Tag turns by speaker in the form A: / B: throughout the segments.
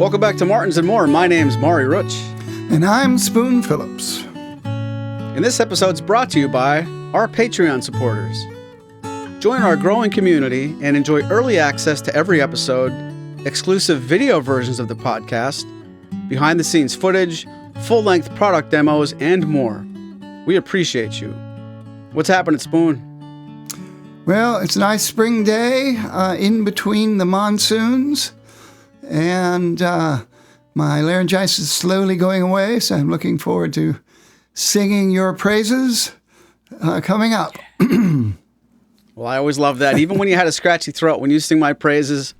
A: Welcome back to Martins and More. My name's Maury Rutch.
B: And I'm Spoon Phillips.
A: And this episode's brought to you by our Patreon supporters. Join our growing community and enjoy early access to every episode, exclusive video versions of the podcast, behind-the-scenes footage, full-length product demos, and more. We appreciate you. What's happening, Spoon?
B: Well, it's a nice spring day in between the monsoons, and my laryngitis is slowly going away, so I'm looking forward to singing your praises coming up.
A: Well, I always love that. Even when you had a scratchy throat, when you sing my praises,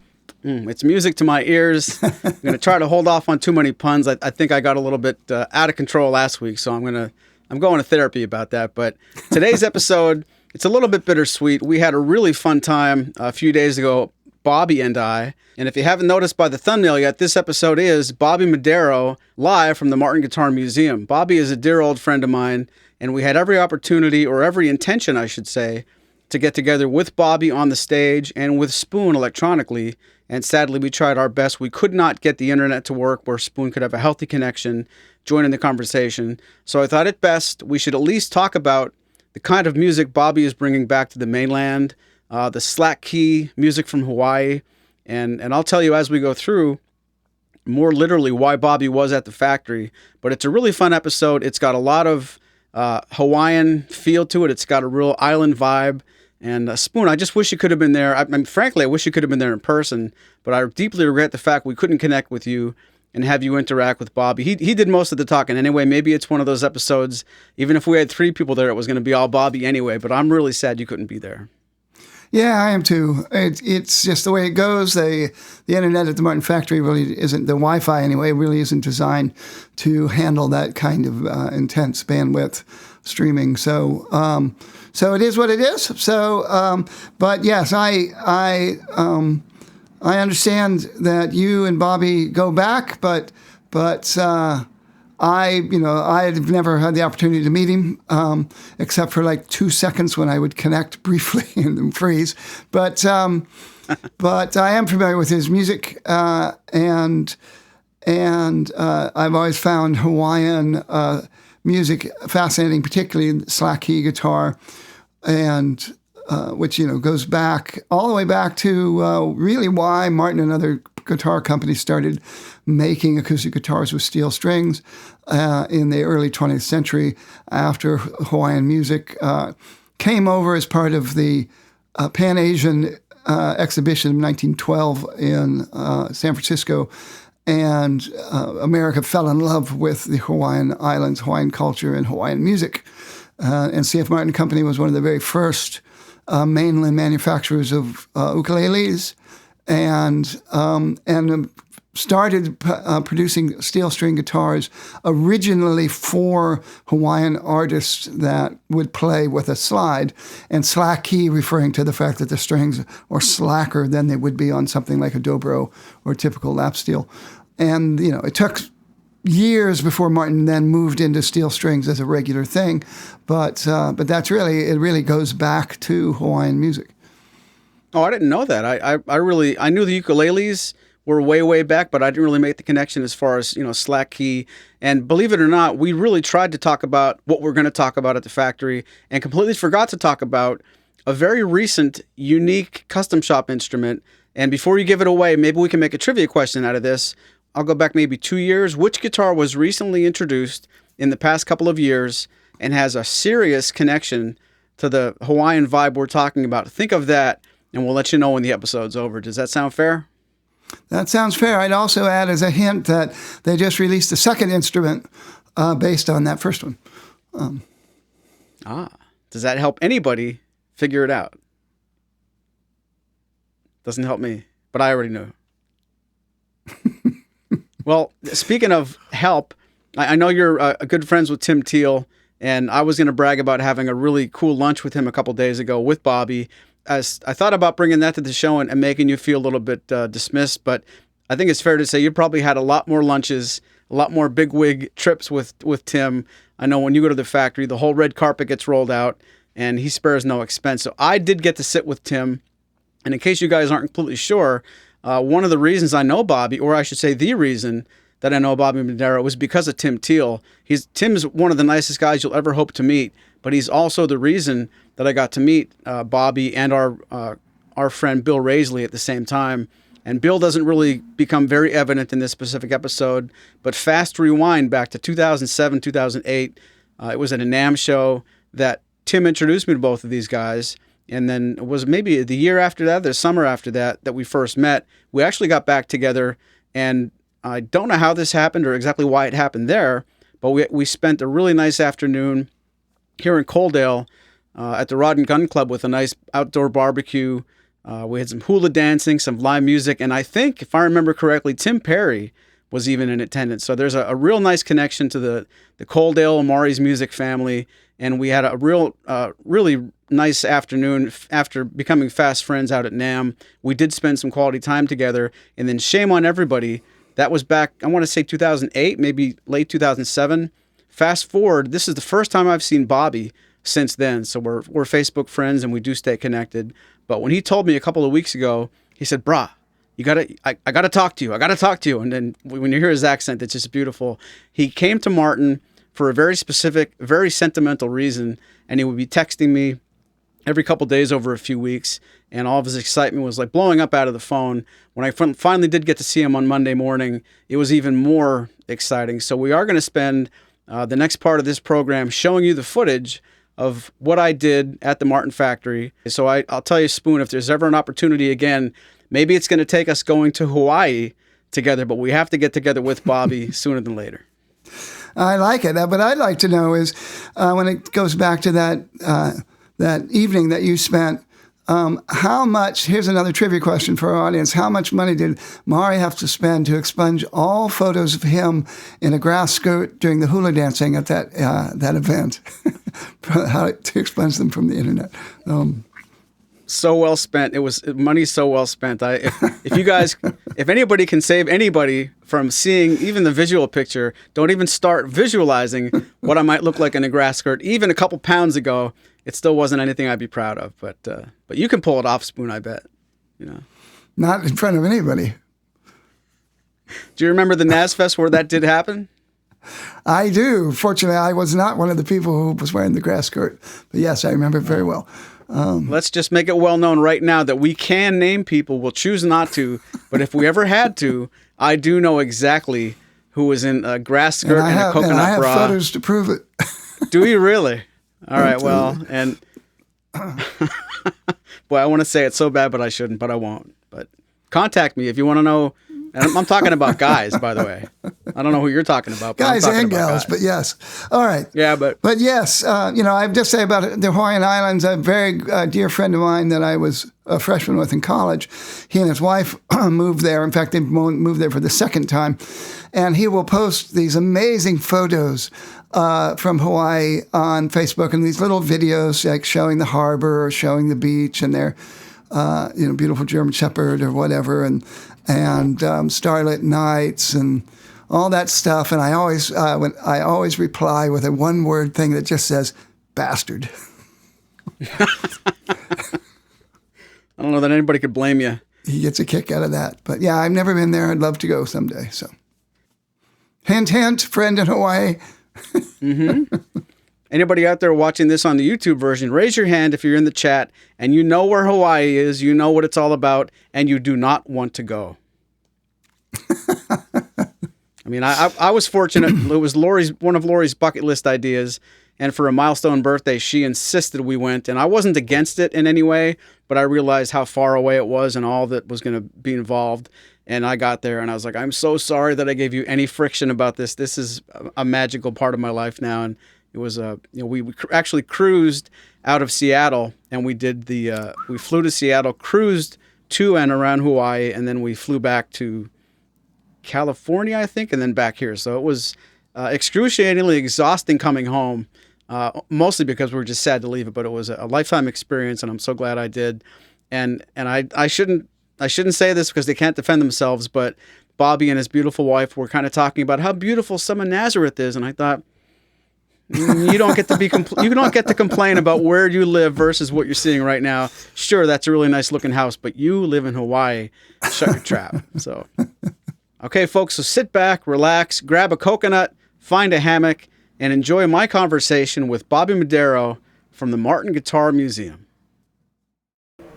A: it's music to my ears. I'm going to try to hold off on too many puns. I think I got a little bit out of control last week, so I'm going to therapy about that. But today's episode, it's a little bit bittersweet. We had a really fun time a few days ago, Bobby and I. And if you haven't noticed by the thumbnail yet, this episode is Bobby Moderow live from the Martin Guitar Museum. Bobby is a dear old friend of mine, and we had every opportunity, or every intention, I should say, to get together with Bobby on the stage and with Spoon electronically. And sadly, we tried our best. We could not get the internet to work where Spoon could have a healthy connection, join in the conversation. So I thought it best we should at least talk about the kind of music Bobby is bringing back to the mainland, the Slack Key music from Hawaii. And I'll tell you as we go through, more literally why Bobby was at the factory. But it's a really fun episode. It's got a lot of Hawaiian feel to it. It's got a real island vibe. And Spoon, I just wish you could have been there. Frankly, I wish you could have been there in person. But I deeply regret the fact we couldn't connect with you and have you interact with Bobby. He did most of the talking anyway. Maybe it's one of those episodes, even if we had 3 people there, it was going to be all Bobby anyway. But I'm really sad you couldn't be there.
B: Yeah, I am too. It's just the way it goes. The internet at the Martin factory really isn't, the Wi-Fi anyway, really isn't designed to handle that kind of intense bandwidth streaming. So it is what it is. So, but yes, I understand that you and Bobby go back, but I've never had the opportunity to meet him, except for like 2 seconds when I would connect briefly and then freeze. But I am familiar with his music, and I've always found Hawaiian music fascinating, particularly Slack Key guitar, and which goes back all the way back to really why Martin and other guitar companies started making acoustic guitars with steel strings in the early 20th century after Hawaiian music came over as part of the Pan-Asian exhibition of 1912 in San Francisco. And America fell in love with the Hawaiian Islands, Hawaiian culture, and Hawaiian music. And C.F. Martin Company was one of the very first mainland manufacturers of ukuleles, and started producing steel string guitars originally for Hawaiian artists that would play with a slide, and slack key referring to the fact that the strings are slacker than they would be on something like a dobro or typical lap steel. And it took years before Martin then moved into steel strings as a regular thing, but that's it really goes back to Hawaiian music.
A: Oh, I didn't know that. I knew the ukuleles were way back, but I didn't really make the connection as far as Slack Key. And believe it or not, we really tried to talk about what we're going to talk about at the factory, and completely forgot to talk about a very recent, unique custom shop instrument. And before you give it away, maybe we can make a trivia question out of this. I'll go back maybe 2 years. Which guitar was recently introduced in the past couple of years and has a serious connection to the Hawaiian vibe we're talking about? Think of that, and we'll let you know when the episode's over. Does that sound fair?
B: That sounds fair. I'd also add as a hint that they just released a second instrument based on that first one.
A: Does that help anybody figure it out? Doesn't help me, but I already knew. Well, speaking of help, I know you're good friends with Tim Teal, and I was going to brag about having a really cool lunch with him a couple days ago with Bobby. As I thought about bringing that to the show and making you feel a little bit dismissed, but I think it's fair to say you probably had a lot more lunches, a lot more bigwig trips with Tim. I know when you go to the factory, the whole red carpet gets rolled out, and he spares no expense. So I did get to sit with Tim, and in case you guys aren't completely sure, one of the reasons I know Bobby, or I should say the reason that I know Bobby Moderow, was because of Tim Teal. Tim's one of the nicest guys you'll ever hope to meet, but he's also the reason that I got to meet Bobby and our friend Bill Raisley at the same time. And Bill doesn't really become very evident in this specific episode, but fast rewind back to 2007, 2008. It was at a NAMM show that Tim introduced me to both of these guys. And then it was maybe the year after that, the summer after that, that we first met. We actually got back together, and I don't know how this happened or exactly why it happened there, but we spent a really nice afternoon here in Coaldale at the Rod and Gun Club with a nice outdoor barbecue. We had some hula dancing, some live music, and I think, if I remember correctly, Tim Perry was even in attendance. So there's a real nice connection to the Coaldale Maury's music family, and we had a really nice afternoon after becoming fast friends out at NAMM. We did spend some quality time together, and then shame on everybody. That was back, I want to say 2008, maybe late 2007. Fast forward, this is the first time I've seen Bobby since then. So we're Facebook friends and we do stay connected. But when he told me a couple of weeks ago, he said, "Brah, I gotta talk to you. I gotta talk to you." And then when you hear his accent, it's just beautiful. He came to Martin for a very specific, very sentimental reason, and he would be texting me every couple days over a few weeks, and all of his excitement was like blowing up out of the phone. When I finally did get to see him on Monday morning, it was even more exciting. So we are going to spend the next part of this program showing you the footage of what I did at the Martin factory. So I'll tell you, Spoon, if there's ever an opportunity again, maybe it's going to take us going to Hawaii together, but we have to get together with Bobby sooner than later.
B: I like it. What I'd like to know is when it goes back to that evening that you spent, how much, here's another trivia question for our audience, how much money did Maury have to spend to expunge all photos of him in a grass skirt during the hula dancing at that event? How to expunge them from the internet.
A: So well spent. It was money so well spent. If you guys, if anybody can save anybody from seeing even the visual picture, don't even start visualizing what I might look like in a grass skirt. Even a couple pounds ago, it still wasn't anything I'd be proud of. But you can pull it off, Spoon, I bet. You know,
B: not in front of anybody.
A: Do you remember the NASFest where that did happen?
B: I do. Fortunately, I was not one of the people who was wearing the grass skirt. But yes, I remember it very well.
A: Let's just make it well known right now that we can name people. We'll choose not to, but if we ever had to, I do know exactly who was in a grass skirt and a coconut bra.
B: And I have photos to prove it.
A: Do you really? All right, well, and boy, I want to say it so bad, but I shouldn't, but I won't. But contact me if you want to know. And I'm talking about guys, by the way. I don't know who you're talking about. But
B: guys and gals, but yes. All right.
A: Yeah, but
B: yes, I've just say about the Hawaiian Islands, a very dear friend of mine that I was a freshman with in college, he and his wife moved there. In fact, they moved there for the second time. And he will post these amazing photos from Hawaii on Facebook and these little videos like showing the harbor or showing the beach and their beautiful German Shepherd or whatever and starlit nights and all that stuff. And I always reply with a one-word thing that just says "bastard."
A: I don't know that anybody could blame you.
B: He gets a kick out of that. But yeah, I've never been there. I'd love to go someday. So, hint, hint, friend in Hawaii.
A: Mm-hmm. Anybody out there watching this on the YouTube version, raise your hand if you're in the chat and you know where Hawaii is, you know what it's all about, and you do not want to go. I mean, I was fortunate. It was one of Lori's bucket list ideas, and for a milestone birthday, she insisted we went, and I wasn't against it in any way, but I realized how far away it was and all that was going to be involved. And I got there, and I was like, I'm so sorry that I gave you any friction about this. This is a magical part of my life now, and it was we actually cruised out of Seattle, and we flew to Seattle, cruised to and around Hawaii, and then we flew back to California, I think, and then back here. So it was excruciatingly exhausting coming home, mostly because we were just sad to leave it, but it was a lifetime experience, and I'm so glad I did. And I shouldn't say this because they can't defend themselves, but Bobby and his beautiful wife were kind of talking about how beautiful some of Nazareth is, and I thought, You don't get to you don't get to complain about where you live versus what you're seeing right now. Sure, that's a really nice looking house, but you live in Hawaii. Shut your trap. So, okay, folks. So sit back, relax, grab a coconut, find a hammock, and enjoy my conversation with Bobby Moderow from the Martin Guitar Museum.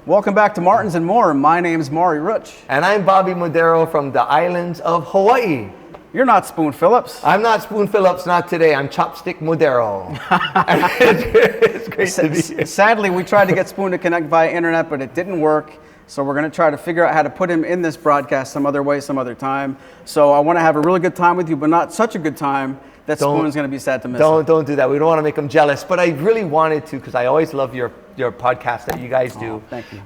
A: Welcome back to Martins and More. My name is Maury Rutch.
C: And I'm Bobby Moderow from the islands of Hawaii.
A: You're not Spoon Phillips.
C: I'm not Spoon Phillips, not today. I'm Chopstick Moderow. It's great to be here.
A: Sadly, we tried to get Spoon to connect via internet, but it didn't work. So we're going to try to figure out how to put him in this broadcast some other way, some other time. So I want to have a really good time with you, but not such a good time that Spoon's going to be sad to miss.
C: Don't do that. We don't want to make him jealous. But I really wanted to, because I always love your podcast that you guys do.
A: Thank you.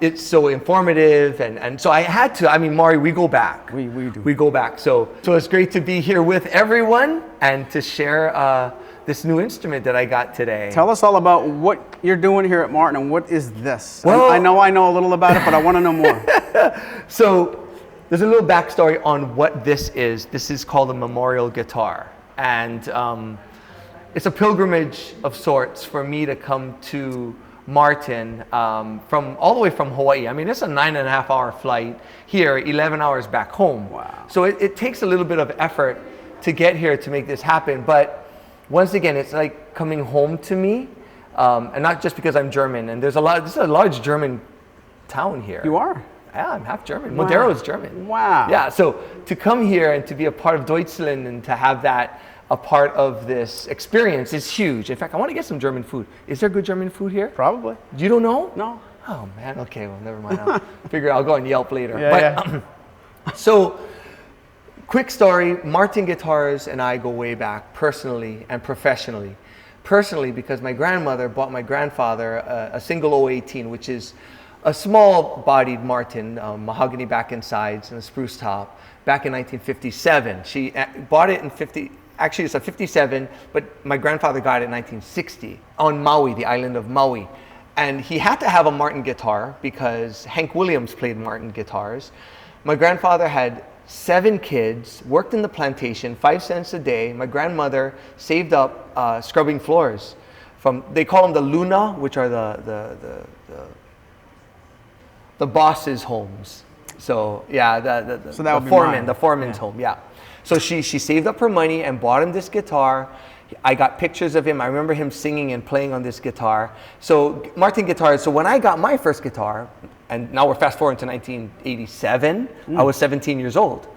C: It's so informative, and so I had to. I mean, Maury, we go back.
A: We do.
C: We go back. So it's great to be here with everyone and to share this new instrument that I got today.
A: Tell us all about what you're doing here at Martin, and what is this?
C: Well,
A: I know a little about it, but I want to know more.
C: So there's a little backstory on what this is. This is called a memorial guitar. And it's a pilgrimage of sorts for me to come to Martin from all the way from Hawaii. I mean, it's a 9.5-hour flight here, 11 hours back home.
A: Wow.
C: So it takes a little bit of effort to get here to make this happen. But once again, it's like coming home to me, and not just because I'm German. And this is a large German town here.
A: You are?
C: Yeah, I'm half German.
A: Wow.
C: Moderow is German.
A: Wow.
C: Yeah, so to come here and to be a part of Deutschland and to have that a part of this experience is huge. In fact, I want to get some German food. Is there good German food here?
A: Probably.
C: You don't know?
A: No.
C: Oh man, okay, well never mind. I'll figure I'll go on Yelp later.
A: Yeah.
C: So, quick story, Martin Guitars and I go way back personally and professionally. Personally, because my grandmother bought my grandfather a single 018, which is a small-bodied Martin, mahogany back and sides and a spruce top, back in 1957. She bought it in actually it's a 57, but my grandfather got it in 1960 on Maui, the island of Maui. And he had to have a Martin guitar because Hank Williams played Martin guitars. My grandfather had 7 kids, worked in the plantation, 5 cents a day. My grandmother saved up scrubbing floors from, they call them the Luna, which are the boss's homes. So yeah, the foreman's home, yeah. So she saved up her money and bought him this guitar. I got pictures of him. I remember him singing and playing on this guitar. So Martin guitars, so when I got my first guitar, and now we're fast forward to 1987, I was 17 years old.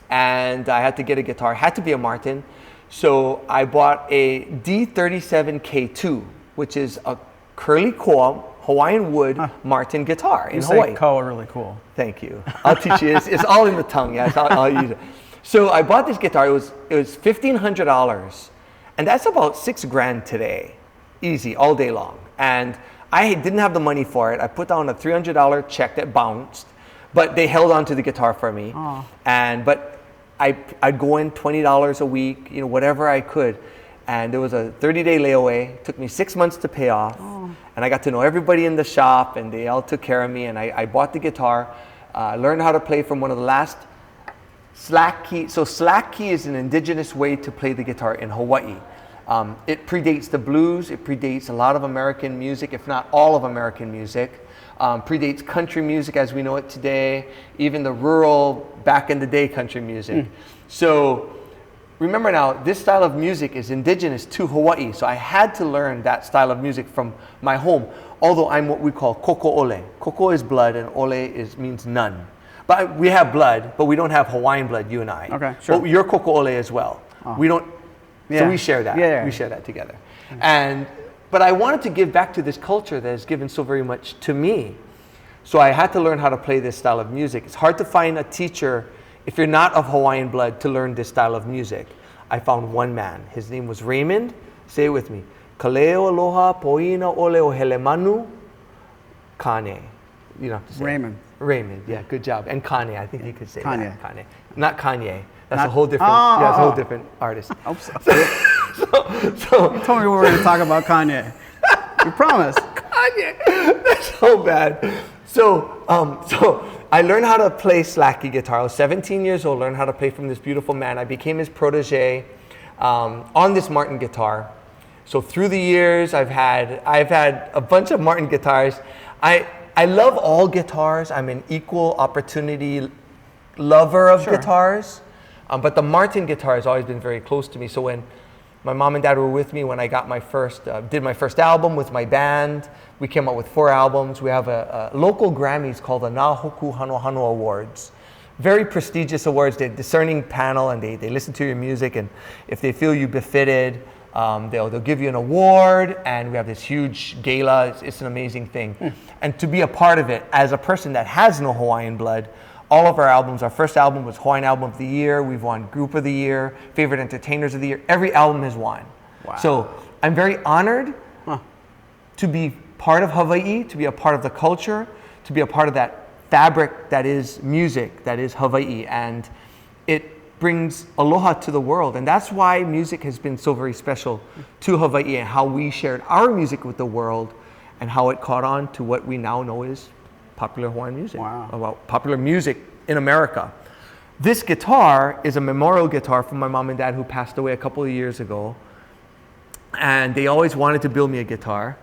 C: And I had to get a guitar, had to be a Martin. So I bought a D37K2, which is a curly koa Hawaiian wood Martin guitar in Hawaii.
A: You say koa really cool.
C: Thank you. I'll teach you. It's all in the tongue. Yeah, I'll use it. So I bought this guitar. It was $1,500, and that's about $6,000 today, easy, all day long. And I didn't have the money for it. I put down a $300 check that bounced, but they held on to the guitar for me. But I'd go in $20 a week, whatever I could. And there was a 30-day layaway. It took me 6 months to pay off. And I got to know everybody in the shop, and they all took care of me. And I bought the guitar. I learned how to play from one of the last Slack Key. So Slack Key is an indigenous way to play the guitar in Hawaii. It predates the blues. It predates a lot of American music, if not all of American music. Predates country music as we know it today, even the rural, back in the day country music. So remember now, this style of music is indigenous to Hawaii. So I had to learn that style of music from my home, although I'm what we call koko ole. Koko is blood and ole means none. But we have blood, but we don't have Hawaiian blood, you and I.
A: Okay, sure.
C: But you're koko ole as well. We don't, so we share that.
A: Yeah.
C: We share that together. But I wanted to give back to this culture that has given so very much to me. So I had to learn how to play this style of music. It's hard to find a teacher, if you're not of Hawaiian blood, to learn this style of music. I found one man. His name was Raymond. Say it with me. Kaleo aloha poina ole o helemanu kane. You don't have to say
A: Raymond.
C: It. Raymond, yeah, good job. And Kanye, I think you could say
A: Kanye.
C: that. Kanye. Not Kanye. That's a whole different, yeah, it's a whole different artist.
A: So you told me we were going to talk about Kanye. You promised.
C: Kanye. That's so bad. So I learned how to play Slack Key guitar. I was 17 years old, learned how to play from this beautiful man. I became his protege on this Martin guitar. So through the years, I've had a bunch of Martin guitars. I love all guitars. I'm an equal opportunity lover of guitars, but the Martin guitar has always been very close to me. So when my mom and dad were with me when I got my first, did my first album with my band, we came out with 4 albums. We have a local Grammys called the Nahoku Hanohano Awards. Very prestigious awards. They're a discerning panel, and they listen to your music, and if they feel you befitted, they'll give you an award, and we have this huge gala. It's an amazing thing. And to be a part of it, as a person that has no Hawaiian blood, all of our albums, our first album was Hawaiian Album of the Year. We've won Group of the Year, Favorite Entertainers of the Year. Every album has won.
A: Wow.
C: So I'm very honored to be part of Hawaii, to be a part of the culture, to be a part of that fabric that is music, that is Hawaii. And it brings aloha to the world. And that's why music has been so very special to Hawaii, and how we shared our music with the world, and how it caught on to what we now know is popular Hawaiian music.
A: Wow.
C: About popular music in America. This guitar is a memorial guitar from my mom and dad, who passed away a couple of years ago. And they always wanted to build me a guitar.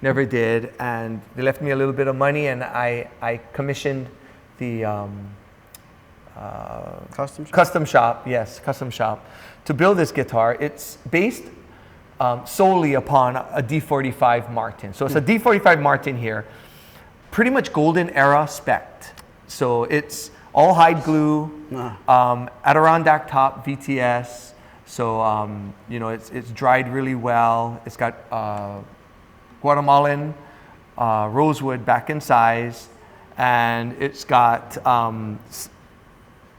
C: Never did. And they left me a little bit of money, and I commissioned the custom shop, to build this guitar. It's based solely upon a D45 Martin. So it's a D45 Martin here. Pretty much golden era spec. So it's all hide glue, Adirondack top VTS. So it's dried really well. It's got Guatemalan rosewood back in size, and it's got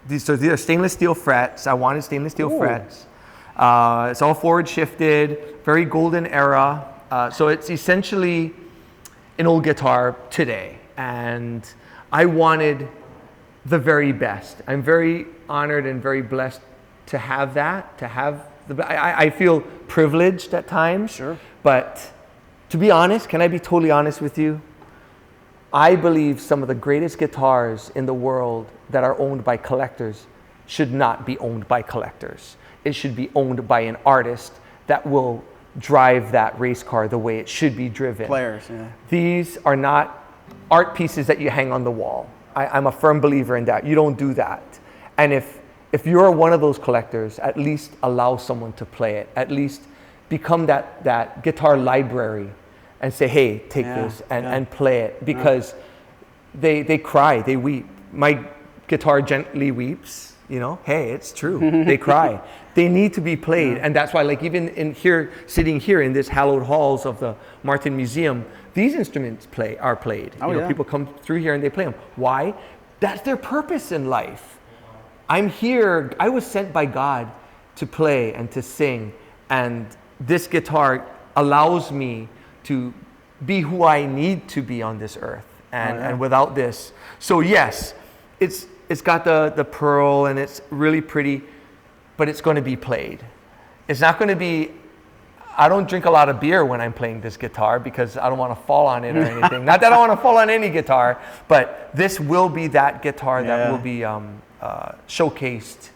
C: these are stainless steel frets. I wanted stainless steel frets. It's all forward shifted, very golden era. So it's essentially an old guitar today, and I wanted the very best. I'm very honored and very blessed to have that, I feel privileged at times.
A: Sure.
C: But to be honest, can I be totally honest with you? I believe some of the greatest guitars in the world that are owned by collectors should not be owned by collectors. It should be owned by an artist that will drive that race car the way it should be driven.
A: Players, yeah.
C: These are not art pieces that you hang on the wall. I'm a firm believer in that. You don't do that. And if you're one of those collectors, at least allow someone to play it. At least become that guitar library and say, hey, take this and play it. Because they cry, they weep. My guitar gently weeps, hey, it's true. They cry. They need to be played. And that's why, like, even in here, sitting here in this hallowed halls of the Martin Museum, these instruments are played. People come through here and they play them. Why? That's their purpose in life. I'm here, I was sent by God to play and to sing, and this guitar allows me to be who I need to be on this earth. And without this, so yes, it's got the pearl, and it's really pretty, but it's going to be played. It's not going to be, I don't drink a lot of beer when I'm playing this guitar because I don't want to fall on it or anything. Not that I want to fall on any guitar, but this will be that guitar that will be showcased.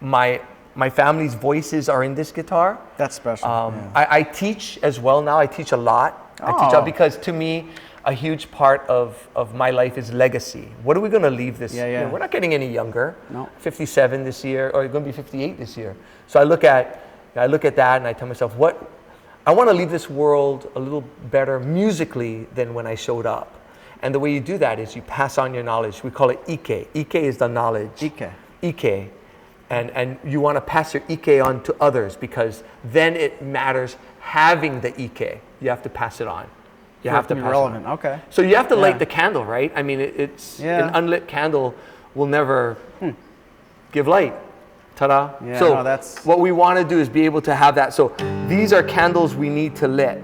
C: My family's voices are in this guitar.
A: That's special.
C: I teach as well now. I teach a lot. I teach out because, to me, a huge part of my life is legacy. What are we going to leave this year? We're not getting any younger. No. 57 this year, or you're going to be 58 this year. So I look at that and I tell myself, I want to leave this world a little better musically than when I showed up. And the way you do that is you pass on your knowledge. We call it Ike. Ike is the knowledge. Ike. And you want to pass your Ike on to others, because then it matters having the Ike. You have to pass it on. You have to pass
A: relevant.
C: it on.
A: Okay.
C: So you have to light the candle, right? I mean, it's an unlit candle will never give light. Ta-da.
A: Yeah,
C: so
A: that's
C: what we want to do is be able to have that. So these are candles we need to lit.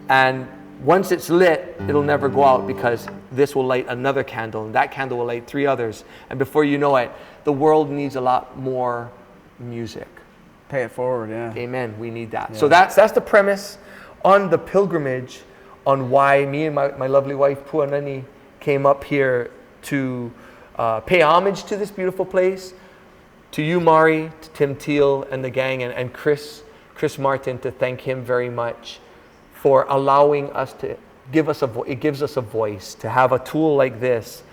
C: And once it's lit, it'll never go out, because this will light another candle, and that candle will light 3 others. And before you know it, the world needs a lot more music.
A: Pay it forward, yeah.
C: Amen. We need that. Yeah. So that's the premise on the pilgrimage, on why me and my lovely wife, Puanani, came up here to pay homage to this beautiful place. To you, Maury, to Tim Teal and the gang, and Chris Chris Martin to thank him very much for allowing us to give us it gives us a voice to have a tool like this,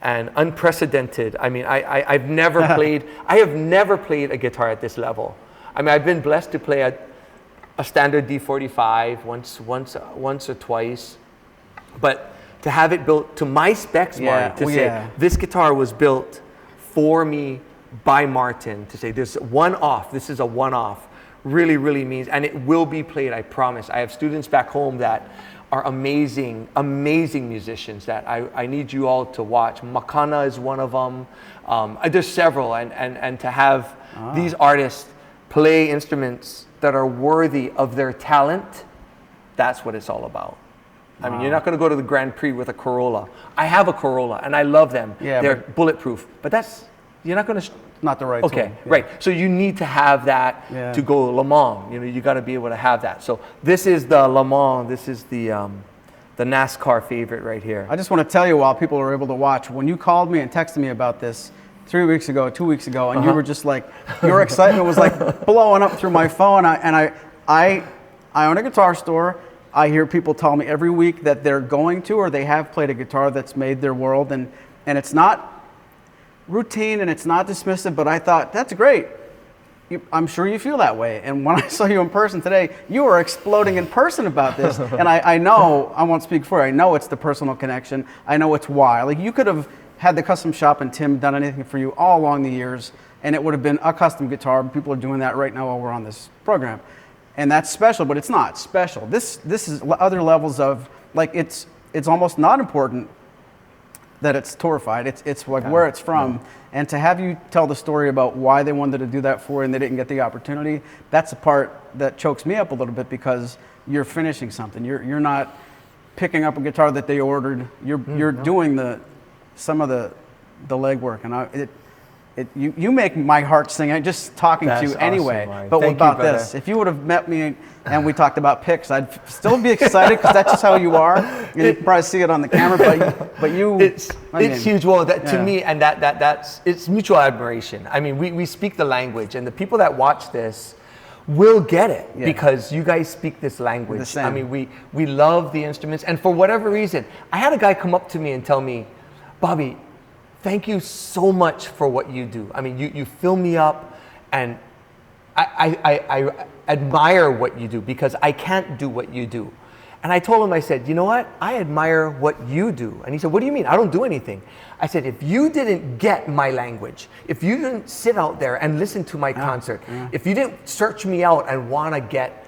C: and unprecedented. I mean, I've never played. I have never played a guitar at this level. I mean, I've been blessed to play a standard D45 once or twice, but to have it built to my specs, Maury, to say this guitar was built for me by Martin, to say this one-off, this is a one-off, really, really means, and it will be played, I promise. I have students back home that are amazing, amazing musicians that I need you all to watch. Makana is one of them. There's several, and to have these artists play instruments that are worthy of their talent, that's what it's all about. I mean, you're not going to go to the Grand Prix with a Corolla. I have a Corolla, and I love them. Yeah, they're bulletproof, but you're not going to.
A: Not the right tool.
C: Okay, right. So you need to have that to go Le Mans. You know, you got to be able to have that. So this is the Le Mans. This is the NASCAR favorite right here.
A: I just want to tell you, while people were able to watch, when you called me and texted me about this 2 weeks ago, and you were just like, your excitement was like blowing up through my phone. I own a guitar store. I hear people tell me every week that they're going to, or they have played a guitar that's made their world, and it's not routine and it's not dismissive, but I thought, that's great. I'm sure you feel that way. And when I saw you in person today, you were exploding in person about this. And I know, I won't speak for you, I know it's the personal connection. I know it's why. Like, you could have had the custom shop and Tim done anything for you all along the years, and it would have been a custom guitar. People are doing that right now while we're on this program. And that's special, but it's not special. This is other levels of, like, it's almost not important that it's torrified. It's like where it's from. And to have you tell the story about why they wanted to do that for you and they didn't get the opportunity, that's the part that chokes me up a little bit, because you're finishing something. You're not picking up a guitar that they ordered. You're doing some of the legwork, and you make my heart sing just talking to you anyway.
C: Awesome,
A: but what about this? If you would have met me and we talked about picks, I'd still be excited, because that's just how you are. And you can probably see it on the camera, but you.
C: It's huge. Well, to me, and it's mutual admiration. I mean, we speak the language, and the people that watch this will get it because you guys speak this language. I mean, we love the instruments, and for whatever reason, I had a guy come up to me and tell me, Bobby, thank you so much for what you do. I mean, you fill me up, and I admire what you do, because I can't do what you do. And I told him, I said, you know what? I admire what you do. And he said, what do you mean? I don't do anything. I said, if you didn't get my language, if you didn't sit out there and listen to my concert, if you didn't search me out and want to get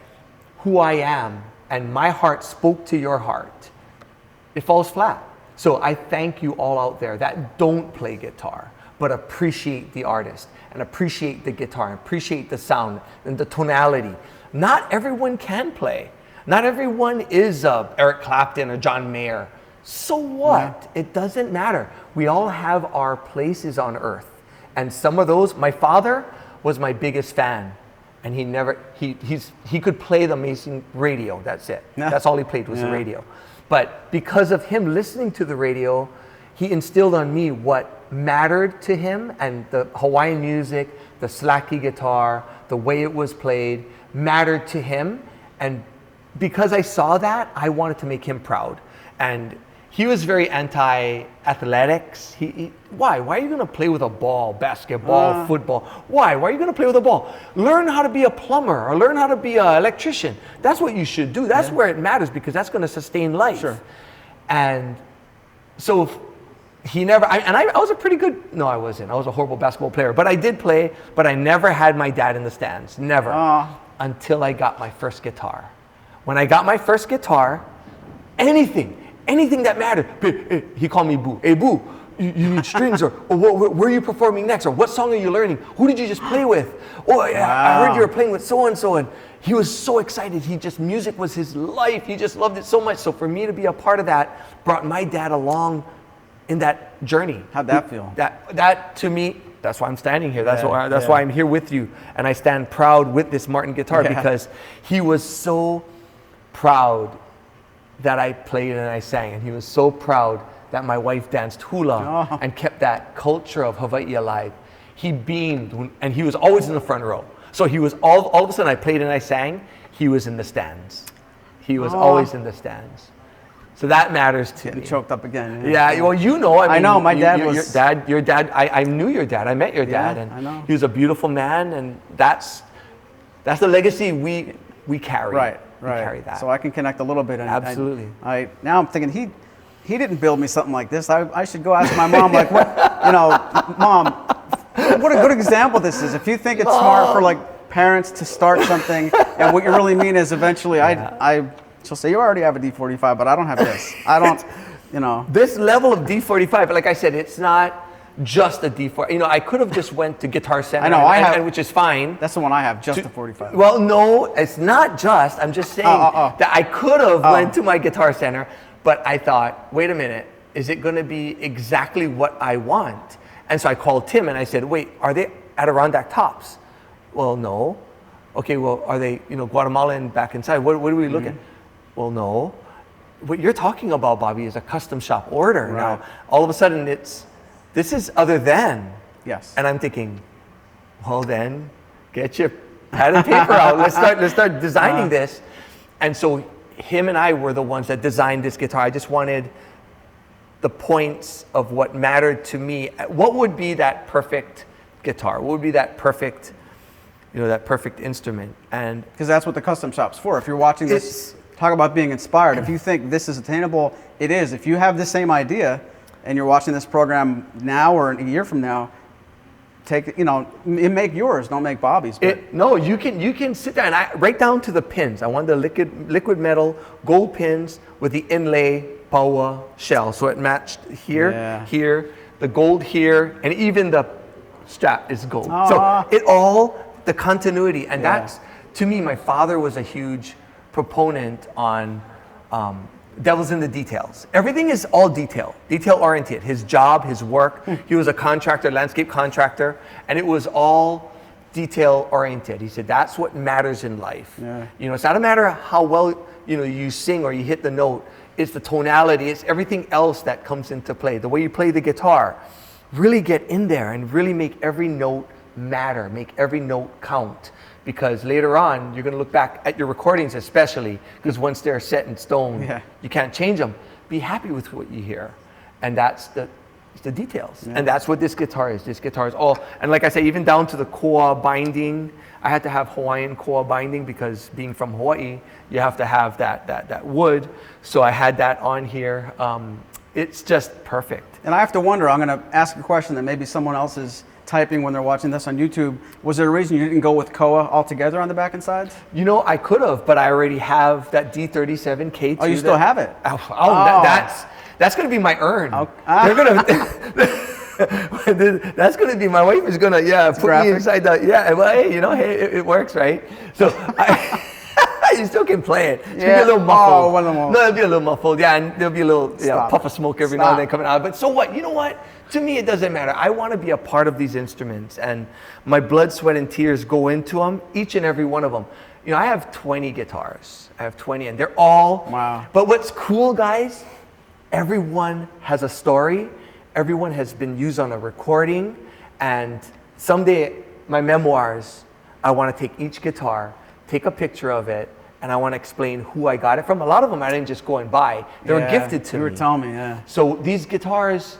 C: who I am, and my heart spoke to your heart, it falls flat. So I thank you all out there that don't play guitar, but appreciate the artist and appreciate the guitar and appreciate the sound and the tonality. Not everyone can play. Not everyone is Eric Clapton or John Mayer. So what? It doesn't matter. We all have our places on earth. And some of those, my father was my biggest fan. And he could play the amazing radio, that's it. That's all he played was the radio. But because of him listening to the radio, he instilled on me what mattered to him, and the Hawaiian music, the Slack Key guitar, the way it was played mattered to him. And because I saw that, I wanted to make him proud. And he was very anti-athletics. Why? Why are you going to play with a ball, basketball, football? Why? Why are you going to play with a ball? Learn how to be a plumber or learn how to be an electrician. That's what you should do. That's where it matters, because that's going to sustain life. Sure. And so he never, I was a pretty good, no, I wasn't. I was a horrible basketball player. But I did play, but I never had my dad in the stands. Never. Until I got my first guitar. When I got my first guitar, anything that mattered. He called me Boo. Hey, Boo, you need strings, or where are you performing next? Or what song are you learning? Who did you just play with? Oh, I heard you were playing with so-and-so. And he was so excited. Music was his life. He just loved it so much. So for me to be a part of that brought my dad along in that journey.
A: How'd that feel?
C: That to me, that's why I'm standing here. That's why I'm here with you. And I stand proud with this Martin guitar, because he was so proud that I played and I sang, and he was so proud that my wife danced hula and kept that culture of Hawaii alive. He beamed, and he was always in the front row. So he was all of a sudden I played and I sang, he was in the stands. He was always in the stands. So that matters to me.
A: Choked up again.
C: Yeah, well, you know, I mean,
A: know, my dad
C: your dad, I knew your dad, I met your dad, and
A: I know.
C: he was a beautiful man, and that's the legacy we carry.
A: Right.
C: We carry that.
A: So I can connect a little bit. And
C: Absolutely.
A: Now I'm thinking he didn't build me something like this. I should go ask my mom, like, what, Mom, what a good example this is. If you think it's smart for like parents to start something, and what you really mean is eventually, she'll say, you already have a D45, but I don't have this. I don't,
C: This level of D45, like I said, it's not just a D4. I could have just went to Guitar Center.
A: I know,
C: and which is fine.
A: That's the one I have, just a 45.
C: Well, no, it's not just. I'm just saying that I could have went to my Guitar Center, but I thought, wait a minute, is it going to be exactly what I want? And so I called Tim and I said, wait, are they Adirondack tops? Well, no. Okay, well, are they, Guatemalan back inside? What are we looking? Well, no. What you're talking about, Bobby, is a custom shop order.
A: Right.
C: Now, all of a sudden, this is other than.
A: Yes.
C: And I'm thinking, well then, get your pad and paper out. Let's start designing this. And so him and I were the ones that designed this guitar. I just wanted the points of what mattered to me. What would be that perfect guitar? What would be that perfect, that perfect instrument? And
A: because that's what the custom shop's for. If you're watching this, talk about being inspired. If you think this is attainable, it is. If you have the same idea and you're watching this program now or a year from now, make yours, don't make Bobby's.
C: No, you can sit there and right down to the pins. I want the liquid metal gold pins with the inlay Paua shell, so it matched here, here, the gold here, and even the strap is gold. So the continuity, and that's, to me, my father was a huge proponent on devil's in the details. Everything is all detail oriented. His job, his work, he was a contractor, landscape contractor, and it was all detail oriented. He said, that's what matters in life. Yeah. It's not a matter of how well, you sing or you hit the note. It's the tonality, it's everything else that comes into play. The way you play the guitar, really get in there and really make every note matter, make every note count. Because later on, you're going to look back at your recordings, especially, because once they're set in stone, you can't change them. Be happy with what you hear. And that's the details. Yeah. And that's what this guitar is. This guitar is all, and like I say, even down to the koa binding, I had to have Hawaiian koa binding because being from Hawaii, you have to have that wood. So I had that on here. It's just perfect.
A: And I have to wonder, I'm going to ask a question that maybe someone else is typing when they're watching this on YouTube. Was there a reason you didn't go with koa altogether on the back and sides?
C: I could have, but I already have that D37K2.
A: Oh, you still have it?
C: That's going to be my urn. They're going to, that's going to be, my wife is going to, put me inside that. Yeah, well, hey, it works, right? So you still can play it. It's going to be a little muffled. No, it'll be a little muffled. Yeah, and there'll be a little puff of smoke every now and then coming out. But so what? You know what? To me, it doesn't matter. I want to be a part of these instruments, and my blood, sweat, and tears go into them, each and every one of them. I have 20 guitars. I have 20, and they're all.
A: Wow.
C: But what's cool, guys, everyone has a story. Everyone has been used on a recording, and someday, my memoirs, I want to take each guitar, take a picture of it, and I want to explain who I got it from. A lot of them I didn't just go and buy. They were gifted to me.
A: You were telling me,
C: So these guitars,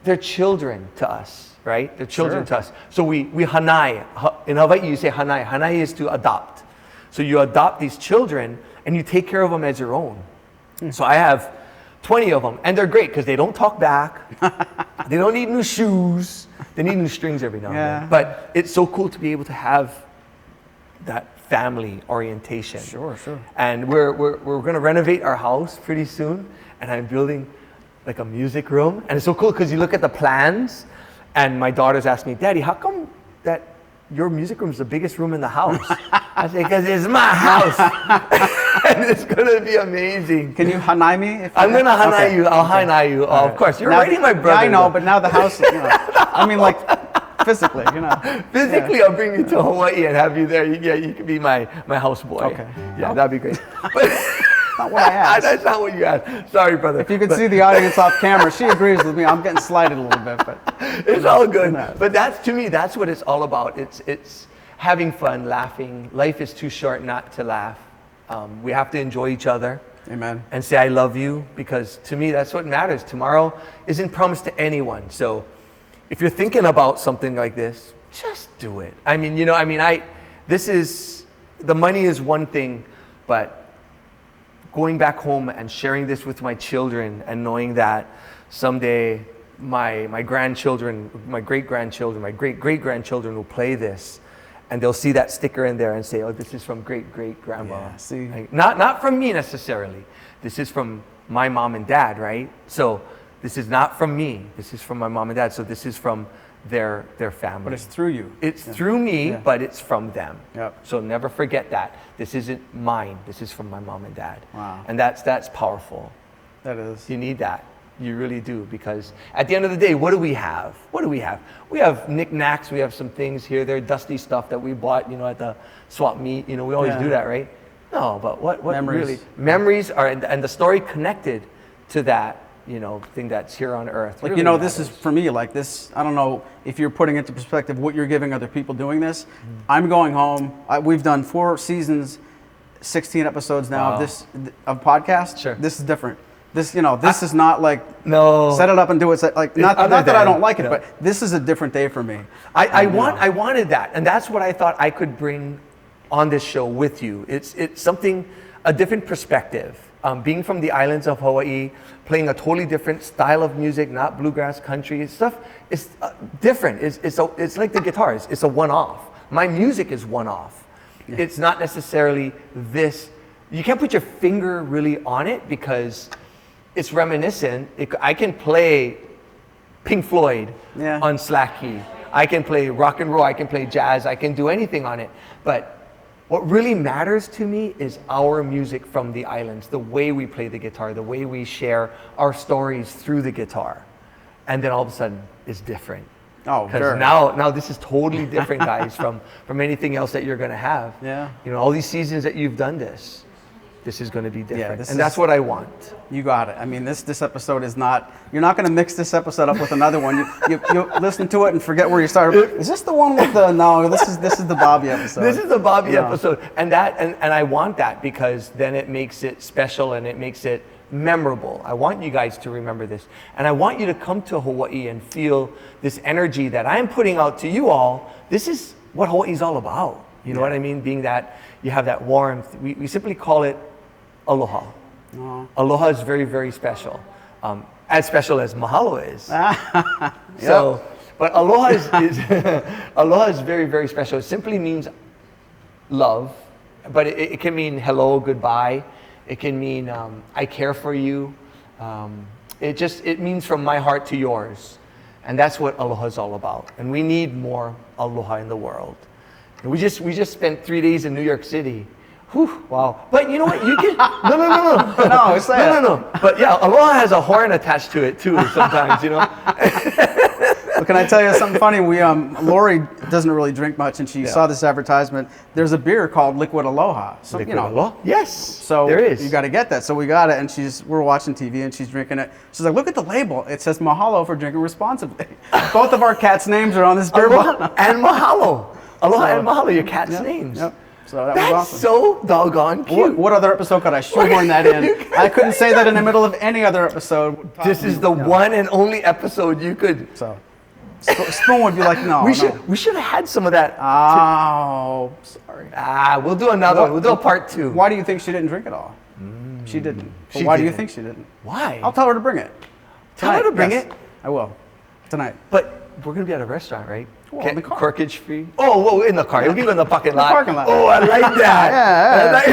C: they're children to us, right? They're children to us. So we hanai. In Hawaii, you say hanai. Hanai is to adopt. So you adopt these children, and you take care of them as your own. So I have 20 of them, and they're great because they don't talk back. They don't need new shoes. They need new strings every now and then. But it's so cool to be able to have that family orientation.
A: Sure.
C: And we're going to renovate our house pretty soon, and I'm building like a music room. And it's so cool because you look at the plans, and my daughters ask me, Daddy, how come that your music room is the biggest room in the house? I say, because it's my house. And it's going to be amazing.
A: Can you hanai me?
C: I'm going to hanai you. I'll hanai you. Of course. You're already my brother.
A: Yeah, I know, but now the house, I mean, like, physically,
C: Physically, I'll bring you to Hawaii and have you there. You can be my houseboy.
A: Okay.
C: Yeah, that'd be great. But
A: not what I asked.
C: That's not what you asked. Sorry, brother.
A: If you could see the audience off camera, she agrees with me. I'm getting slighted a little bit, but
C: it's all good. But that's, to me, that's what it's all about. It's having fun, laughing. Life is too short not to laugh. We have to enjoy each other.
A: Amen.
C: And say, I love you, because to me, that's what matters. Tomorrow isn't promised to anyone. So if you're thinking about something like this, just do it. I mean, the money is one thing, but going back home and sharing this with my children and knowing that someday my grandchildren, my great-grandchildren, my great-great-grandchildren will play this, and they'll see that sticker in there and say, oh, this is from great-great-grandma.
A: Yeah, see?
C: Like, not from me necessarily. This is from my mom and dad, right? So this is not from me. This is from my mom and dad. So this is from their family.
A: But it's through you.
C: It's through me, but it's from them.
A: Yep.
C: So never forget that. This isn't mine. This is from my mom and dad.
A: Wow.
C: And that's powerful.
A: That is.
C: You need that. You really do, because at the end of the day, what do we have? What do we have? We have knickknacks. We have some things here. They're dusty stuff that we bought, at the swap meet. We always do that, right? No, but what
A: Memories.
C: really? Memories are, and the story connected to that, thing that's here on earth.
A: Like,
C: really
A: this is for me, like this, I don't know if you're putting into perspective what you're giving other people doing this. I'm going home. We've done 4 seasons, 16 episodes now of this of podcast.
C: Sure.
A: This is different. This, this is not like
C: no.
A: Set it up and do it. Like not that I don't like it,
C: no.
A: but this is a different day for me.
C: I wanted that, and that's what I thought I could bring on this show with you. It's something, a different perspective. Being from the islands of Hawaii, playing a totally different style of music, not bluegrass country stuff. It's different. It's like the guitars. It's a one-off. My music is one-off. Yeah. It's not necessarily this. You can't put your finger really on it because it's reminiscent. I can play Pink Floyd on Slack Key. I can play rock and roll. I can play jazz. I can do anything on it. But what really matters to me is our music from the islands, the way we play the guitar, the way we share our stories through the guitar. And then all of a sudden, it's different.
A: Oh,
C: because
A: sure.
C: now this is totally different, guys, from anything else that you're going to have.
A: Yeah.
C: All these seasons that you've done this is going to be different.
A: Yeah,
C: that's what I want.
A: You got it. I mean, this episode is not, you're not going to mix this episode up with another one. You listen to it and forget where you started. Is this the one with the, no, this is the Bobby episode.
C: This is the Bobby episode. And I want that, because then it makes it special and it makes it memorable. I want you guys to remember this. And I want you to come to Hawaii and feel this energy that I'm putting out to you all. This is what Hawaii is all about. You know what I mean? Being that you have that warmth. We simply call it aloha. Aloha is very, very special. As special as mahalo is. So, but aloha is aloha is very, very special. It simply means love, but it can mean hello, goodbye. It can mean I care for you. It means from my heart to yours, and that's what aloha is all about. And we need more aloha in the world. And we just spent 3 days in New York City. Whew, wow. But you know what? You can no. But yeah, aloha has a horn attached to it too sometimes,
A: Well, can I tell you something funny? Lori doesn't really drink much, and she saw this advertisement. There's a beer called Liquid Aloha. So,
C: Liquid Aloha? Yes.
A: So
C: there is.
A: You got to get that. So we got it, and we're watching TV, and she's drinking it. She's like, look at the label. It says mahalo for drinking responsibly. Both of our cats' names are on this beer bottle.
C: And mahalo. Aloha and mahalo, your cats' names.
A: Yep. So that
C: That's
A: was awesome.
C: so doggone cute.
A: What other episode could I shoehorn that in? I couldn't say that in the middle of any other episode.
C: This is the one and only episode you could.
A: So Spoon would be like, no.
C: We should have had some of that.
A: Oh, sorry.
C: We'll do another one. We'll do a part 2.
A: Why do you think she didn't drink it all? She didn't. But why do you think she didn't?
C: Why?
A: I'll tell her to bring it.
C: Tell her to bring it.
A: I will. Tonight.
C: But we're going to be at a restaurant, right?
A: Well, in the car.
C: Corkage free. Oh, whoa, in the car. You'll be in the parking lot.
A: parking lot.
C: Oh, I like that.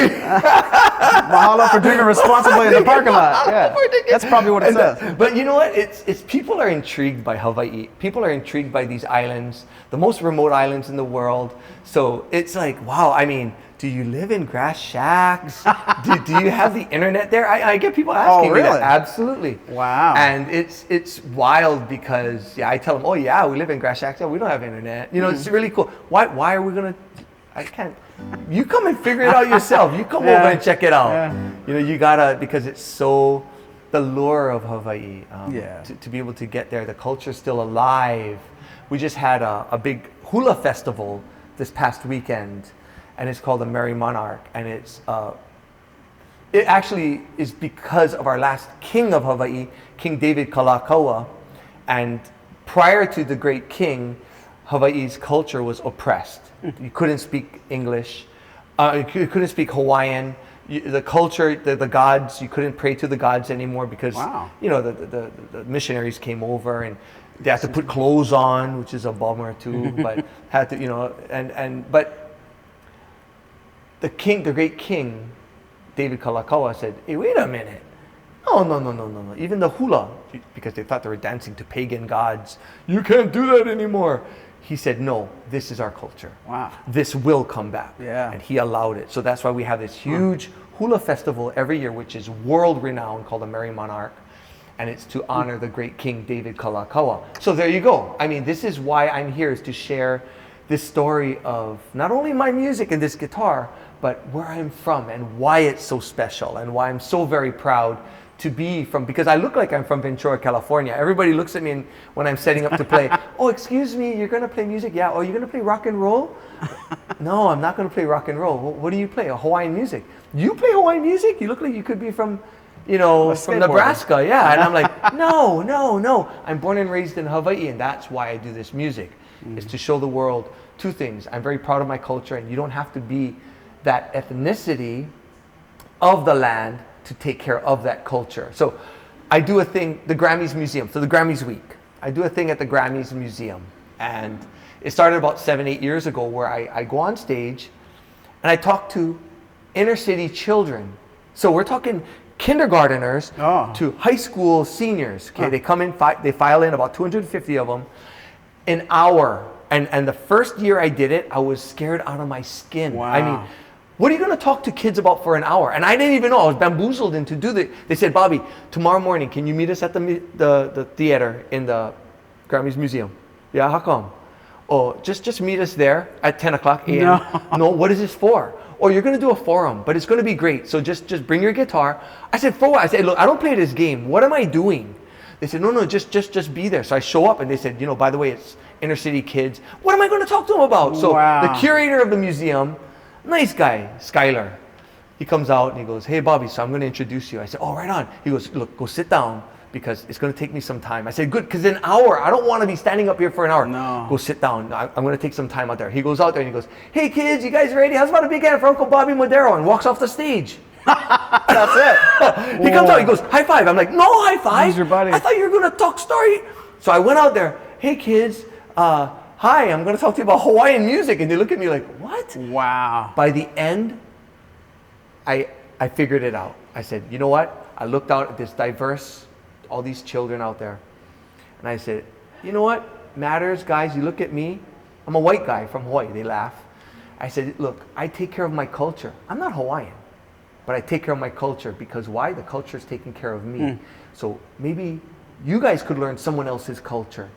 A: Mahalo for drinking responsibly in the parking lot. Yeah. That's probably what it says.
C: But you know what? It's people are intrigued by Hawaii. People are intrigued by these islands, the most remote islands in the world. So it's like, wow, I mean, do you live in grass shacks? do you have the internet there? I get people asking me that. Absolutely.
A: Wow.
C: And it's wild because I tell them, oh yeah, we live in grass shacks. Yeah, we don't have internet. It's really cool. Why are we gonna? I can't. You come and figure it out yourself. You come over and check it out. Yeah. You gotta, because it's so the lure of Hawaii. To be able to get there, the culture's still alive. We just had a big hula festival this past weekend, and it's called the Merry Monarch, and it actually is because of our last king of Hawaii, King David Kalakaua. And prior to the great king, Hawaii's culture was oppressed. You couldn't speak English. You couldn't speak Hawaiian. The culture, the gods, you couldn't pray to the gods anymore because, the missionaries came over and they had to put clothes on, which is a bummer too, but had to, but the great king, David Kalakaua, said, hey, wait a minute. No. Even the hula, because they thought they were dancing to pagan gods. You can't do that anymore. He said, no, this is our culture.
A: Wow.
C: This will come back.
A: Yeah.
C: And he allowed it. So that's why we have this huge hula festival every year, which is world renowned, called the Merry Monarch. And it's to honor the great king, David Kalakaua. So there you go. I mean, this is why I'm here, is to share this story of not only my music and this guitar, but where I'm from and why it's so special and why I'm so very proud to be from, because I look like I'm from Ventura, California. Everybody looks at me when I'm setting up to play. Oh, excuse me, you're gonna play music? Yeah. Oh, you're gonna play rock and roll? No, I'm not gonna play rock and roll. What do you play? Hawaiian music. You play Hawaiian music? You look like you could be from, from Nebraska. Yeah. And I'm like, no. I'm born and raised in Hawaii, and that's why I do this music, is to show the world two things. I'm very proud of my culture, and you don't have to be that ethnicity of the land to take care of that culture. So I do a thing, the Grammys Museum, so the Grammys Week. I do a thing at the Grammys Museum. And it started about 7-8 years ago, where I go on stage and I talk to inner city children. So we're talking kindergarteners to high school seniors. Okay, they come in, they file in, about 250 of them, an hour. And the first year I did it, I was scared out of my skin.
A: Wow.
C: I mean, what are you going to talk to kids about for an hour? And I didn't even know. I was bamboozled into They said, Bobby, tomorrow morning, can you meet us at the theater in the Grammys Museum? Yeah, how come? Oh, just meet us there at 10 o'clock a.m. No, what is this for? Oh, you're going to do a forum, but it's going to be great. So just bring your guitar. I said, for what? I said, look, I don't play this game. What am I doing? They said, no, just be there. So I show up, and they said, by the way, it's inner city kids. What am I going to talk to them about? So the curator of the museum, nice guy, Skylar. He comes out and he goes, hey, Bobby, so I'm going to introduce you. I said, oh, right on. He goes, look, go sit down because it's going to take me some time. I said, good, because an hour, I don't want to be standing up here for an hour.
A: No.
C: Go sit down. I'm going to take some time out there. He goes out there and he goes, hey, kids, you guys ready? How's about a big hand for Uncle Bobby Moderow? And walks off the stage.
A: That's it.
C: He comes out, he goes, high five. I'm like, no high five.
A: Who's your buddy?
C: I thought you were going to talk story. So I went out there, hey, kids, hi, I'm going to talk to you about Hawaiian music. And they look at me like, what?
A: Wow.
C: By the end, I figured it out. I said, you know what? I looked out at this diverse, all these children out there. And I said, you know what matters, guys? You look at me. I'm a white guy from Hawaii. They laugh. I said, look, I take care of my culture. I'm not Hawaiian, but I take care of my culture because why? The culture is taking care of me. So maybe you guys could learn someone else's culture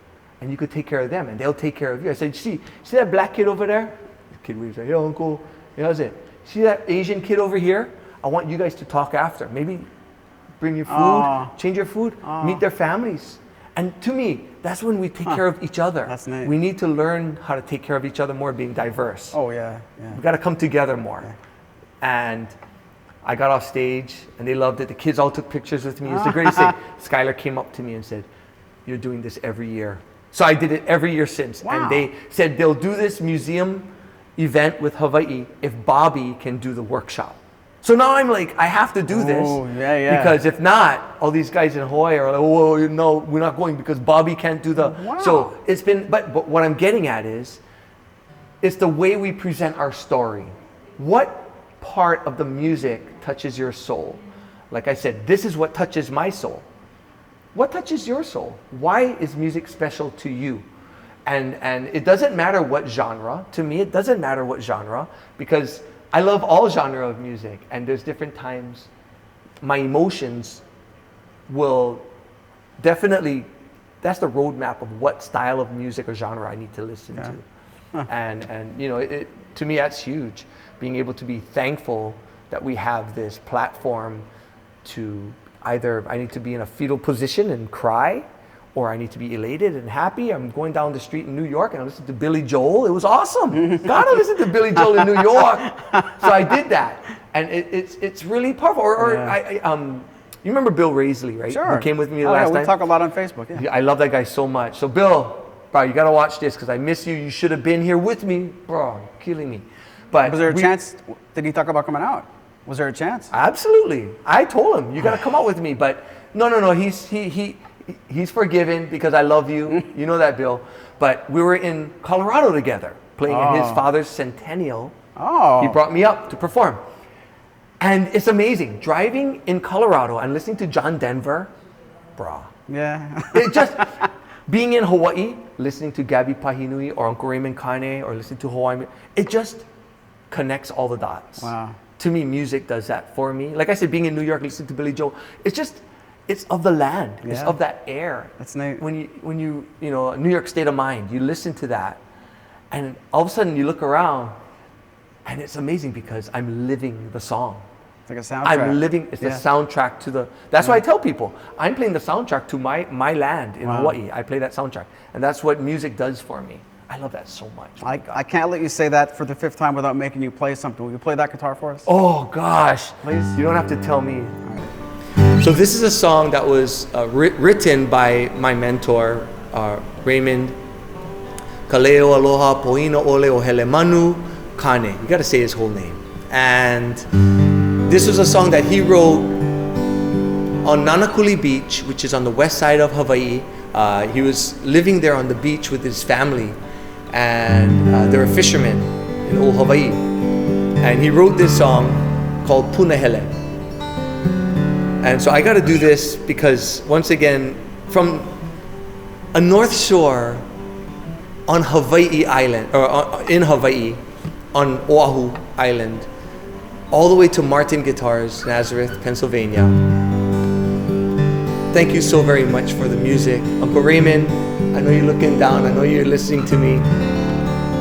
C: and you could take care of them and they'll take care of you. I said, see that black kid over there? The kid waves like, hey, uncle. How's it? See that Asian kid over here? I want you guys to talk after. Maybe bring your food, change your food, meet their families. And to me, that's when we take care of each other.
A: That's nice.
C: We need to learn how to take care of each other more, being diverse.
A: Oh, yeah.
C: We got to come together more. Yeah. And I got off stage and they loved it. The kids all took pictures with me. It was the greatest thing. Skylar came up to me and said, you're doing this every year. So I did it every year since.
A: Wow.
C: And they said they'll do this museum event with Hawaii if Bobby can do the workshop. So now I'm like, I have to do this. Because if not, all these guys in Hawaii are like, oh, no, we're not going because Bobby can't do the.
A: Wow.
C: So it's been, but what I'm getting at is, it's the way we present our story. What part of the music touches your soul? Like I said, this is what touches my soul. What touches your soul? Why is music special to you? And it doesn't matter what genre. To me, it doesn't matter what genre, because I love all genre of music, and there's different times my emotions will definitely, that's the roadmap of what style of music or genre I need to listen to. Huh. And you know, to me, that's huge. Being able to be thankful that we have this platform to either, I need to be in a fetal position and cry, or I need to be elated and happy. I'm going down the street in New York and I listen to Billy Joel. It was awesome. Gotta listen to Billy Joel in New York. So I did that, and it's really powerful. You remember Bill Raisley, right?
A: Sure.
C: Who came with me last time?
A: We talk a lot on Facebook. Yeah.
C: I love that guy so much. So Bill, bro, you gotta watch this because I miss you. You should have been here with me, bro. Killing me. But
A: Was there a chance? Did he talk about coming out? Was there a chance?
C: Absolutely. I told him you gotta come out with me, but no. He's forgiven because I love you. You know that, Bill. But we were in Colorado together playing at his father's centennial.
A: Oh.
C: He brought me up to perform. And it's amazing. Driving in Colorado and listening to John Denver, brah.
A: Yeah.
C: It just, being in Hawaii, listening to Gabi Pahinui or Uncle Raymond Kane or listening to Hawaiian, it just connects all the dots.
A: Wow.
C: To me, music does that for me. Like I said, being in New York, listening to Billy Joel, it's of the land. Yeah. It's of that air.
A: That's neat.
C: When you New York state of mind, you listen to that, and all of a sudden you look around, and it's amazing because I'm living the song.
A: It's like a soundtrack.
C: I'm living. It's the soundtrack to the. That's why I tell people I'm playing the soundtrack to my land in Hawaii. I play that soundtrack, and that's what music does for me. I love that so much. Oh
A: I can't let you say that for the 5th time without making you play something. Will you play that guitar for us?
C: Oh gosh,
A: please.
C: You don't have to tell me. So this is a song that was written by my mentor, Raymond Kaleo Aloha Poina Ole O Helemanu Kane. You got to say his whole name. And this was a song that he wrote on Nanakuli Beach, which is on the west side of Hawaii. He was living there on the beach with his family, and they're fishermen in old Hawaii. And he wrote this song called Punahele. And so I got to do this because, once again, from a North Shore on Hawaii Island, or in Hawaii, on Oahu Island, all the way to Martin Guitars, Nazareth, Pennsylvania. Thank you so very much for the music. Uncle Raymond, I know you're looking down, I know you're listening to me,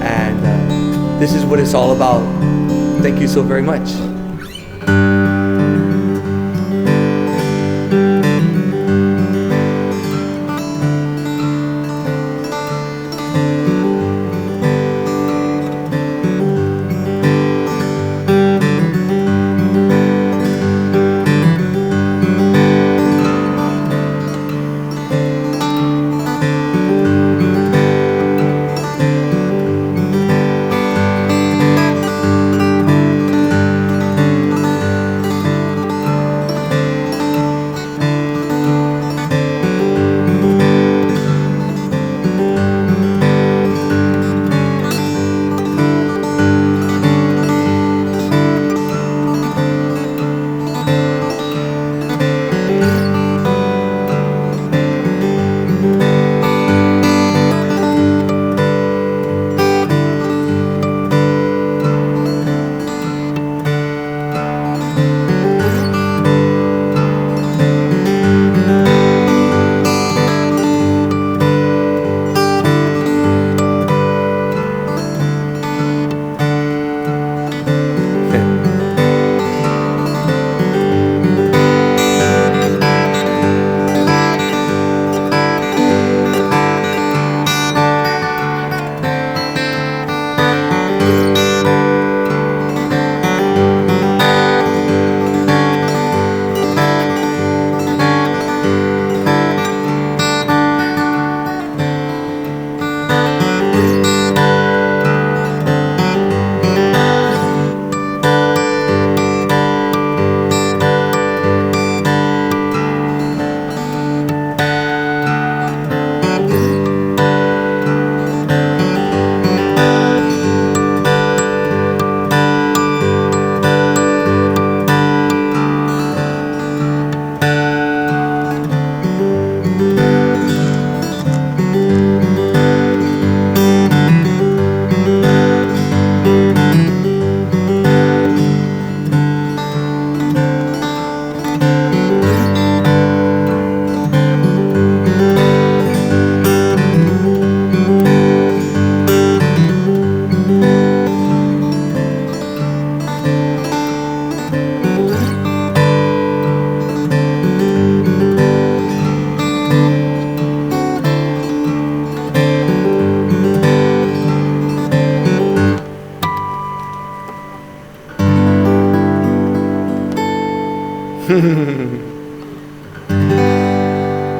C: and this is what it's all about. Thank you so very much.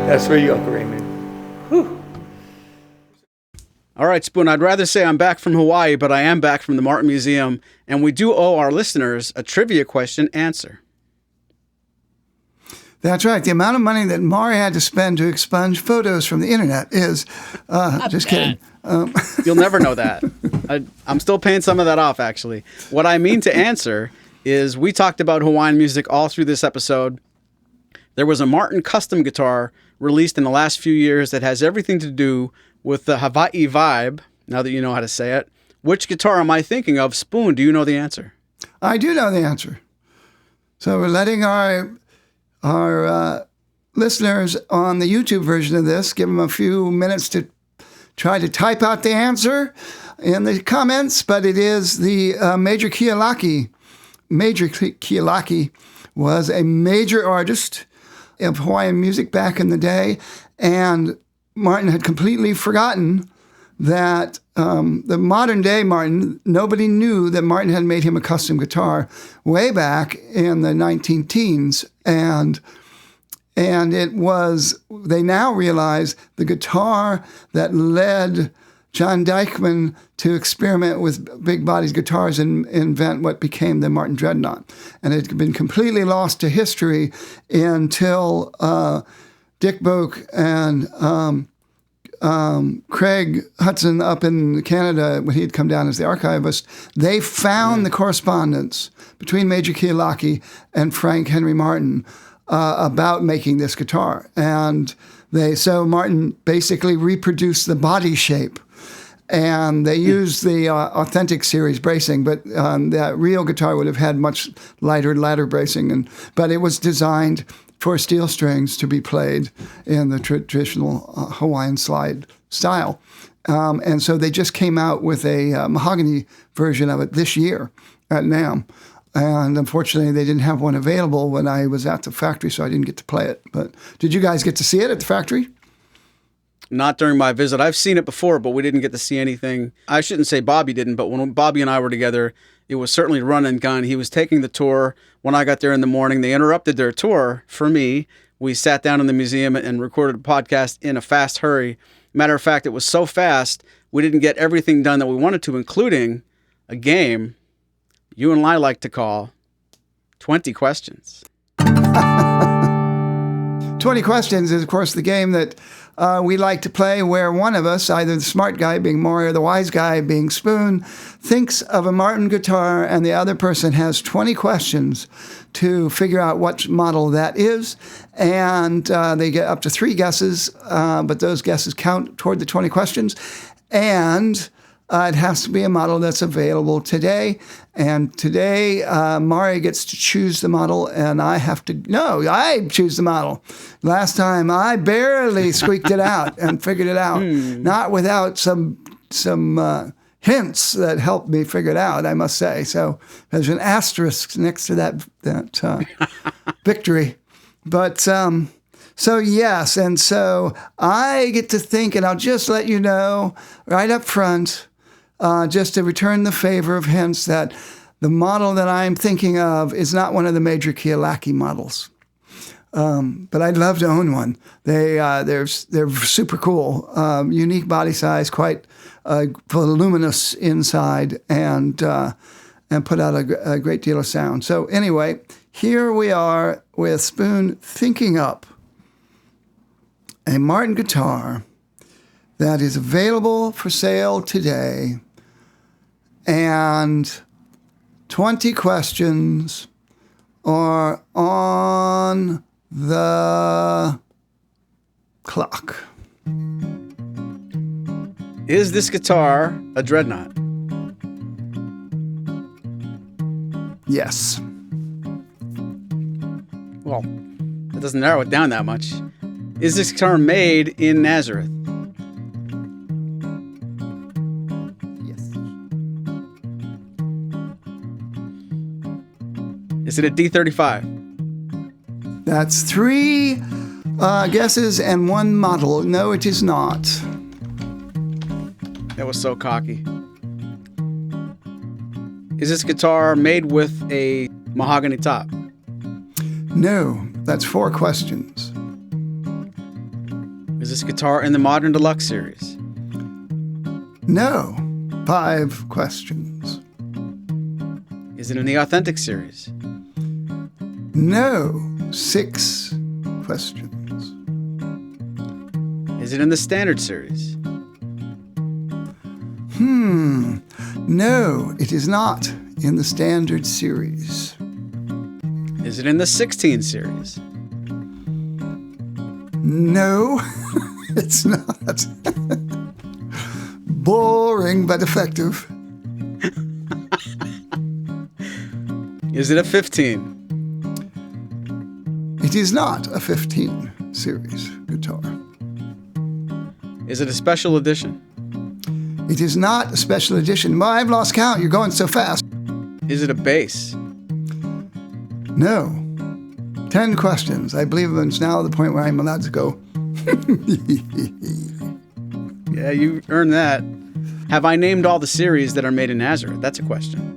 C: That's where you, Uncle Raymond. Whew.
A: All right, Spoon, I'd rather say I'm back from Hawaii, but I am back from the Martin Museum, and we do owe our listeners a trivia question answer.
B: That's right. The amount of money that Maury had to spend to expunge photos from the internet is, just kidding.
A: You'll never know that. I'm still paying some of that off, actually. What I mean to answer is we talked about Hawaiian music all through this episode. There was a Martin custom guitar released in the last few years that has everything to do with the Hawaii vibe, now that you know how to say it. Which guitar am I thinking of? Spoon, do you know the answer?
B: I do know the answer. So we're letting our listeners on the YouTube version of this, give them a few minutes to try to type out the answer in the comments, but it is the Major Kealaki. Major Kealaki was a major artist of Hawaiian music back in the day, and Martin had completely forgotten that the modern day Martin, nobody knew that Martin had made him a custom guitar way back in the 19-teens. And it was, they now realize, the guitar that led John Dykman to experiment with big bodies guitars and invent what became the Martin Dreadnought. And it had been completely lost to history until Dick Boak and Craig Hudson up in Canada, when he had come down as the archivist, they found the correspondence between Major Kealaki and Frank Henry Martin about making this guitar. And so Martin basically reproduced the body shape. And they used the authentic series bracing, but that real guitar would have had much lighter ladder bracing. But it was designed for steel strings to be played in the traditional Hawaiian slide style. And so they just came out with a mahogany version of it this year at NAMM. And unfortunately, they didn't have one available when I was at the factory, so I didn't get to play it. But did you guys get to see it at the factory?
A: Not during my visit. I've seen it before, but we didn't get to see anything. I shouldn't say Bobby didn't, but when Bobby and I were together, it was certainly run and gun. He was taking the tour. When I got there in the morning, they interrupted their tour for me. We sat down in the museum and recorded a podcast in a fast hurry. Matter of fact, it was so fast, we didn't get everything done that we wanted to, including a game you and I like to call 20 Questions.
B: 20 Questions is, of course, the game that we like to play, where one of us, either the smart guy being Maury or the wise guy being Spoon, thinks of a Martin guitar, and the other person has 20 questions to figure out what model that is. And they get up to 3 guesses, but those guesses count toward the 20 questions. And it has to be a model that's available today. And today, Maury gets to choose the model, and I choose the model. Last time, I barely squeaked it out and figured it out, not without some hints that helped me figure it out, I must say. So there's an asterisk next to that victory. But so yes, and so I get to think, and I'll just let you know right up front, just to return the favor of hints, that the model that I'm thinking of is not one of the Major Kealaki models. But I'd love to own one. They're super cool, unique body size, quite voluminous inside, and put out a great deal of sound. So anyway, here we are with Spoon thinking up a Martin guitar that is available for sale today. And 20 questions are on the clock.
A: Is this guitar a Dreadnought?
B: Yes.
A: Well, that doesn't narrow it down that much. Is this guitar made in Nazareth?
B: Yes.
A: Is it a D35?
B: That's 3 guesses and 1 model. No, it is not.
A: That was so cocky. Is this guitar made with a mahogany top?
B: No, that's 4 questions.
A: Is this guitar in the Modern Deluxe series?
B: No, 5 questions.
A: Is it in the Authentic series?
B: No, 6 questions.
A: Is it in the Standard series?
B: No, it is not in the Standard series.
A: Is it in the 16 series?
B: No, it's not. Boring but effective.
A: Is it a 15?
B: It is not a 15 series guitar.
A: Is it a special edition?
B: It is not a special edition. Well, I've lost count. You're going so fast.
A: Is it a bass?
B: No. 10 questions. I believe it's now the point where I'm allowed to go.
A: Yeah, you earned that. Have I named all the series that are made in Nazareth? That's a question.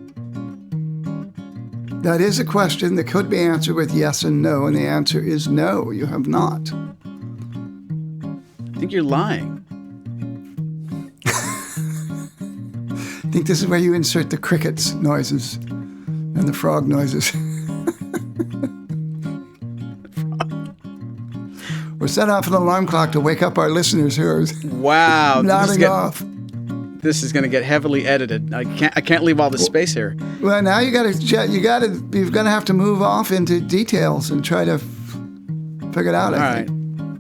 B: That is a question that could be answered with yes and no, and the answer is no, you have not.
A: I think you're lying.
B: I think this is where you insert the crickets noises and the frog noises. We're set off an alarm clock to wake up our listeners who are
A: Wow,
B: nodding off.
A: This is going to get heavily edited. I can't leave all this space here.
B: Well, now you're gonna have to move off into details and try to figure it out. I think.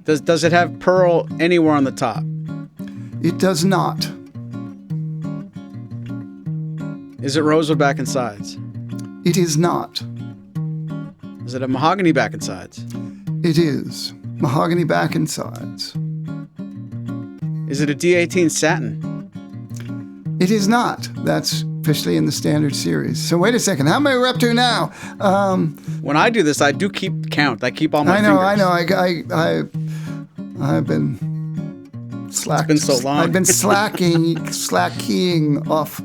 A: Right. Does it have pearl anywhere on the top?
B: It does not.
A: Is it rosewood back and sides?
B: It is not.
A: Is it a mahogany back and sides?
B: It is. Mahogany back and sides.
A: Is it a D18 satin?
B: It is not. That's officially in the Standard series. So wait a second. How many we're up to now?
A: When I do this, I do keep count. I keep all my
B: I know. I've been slack.
A: It's been so long.
B: I've been slack keying off.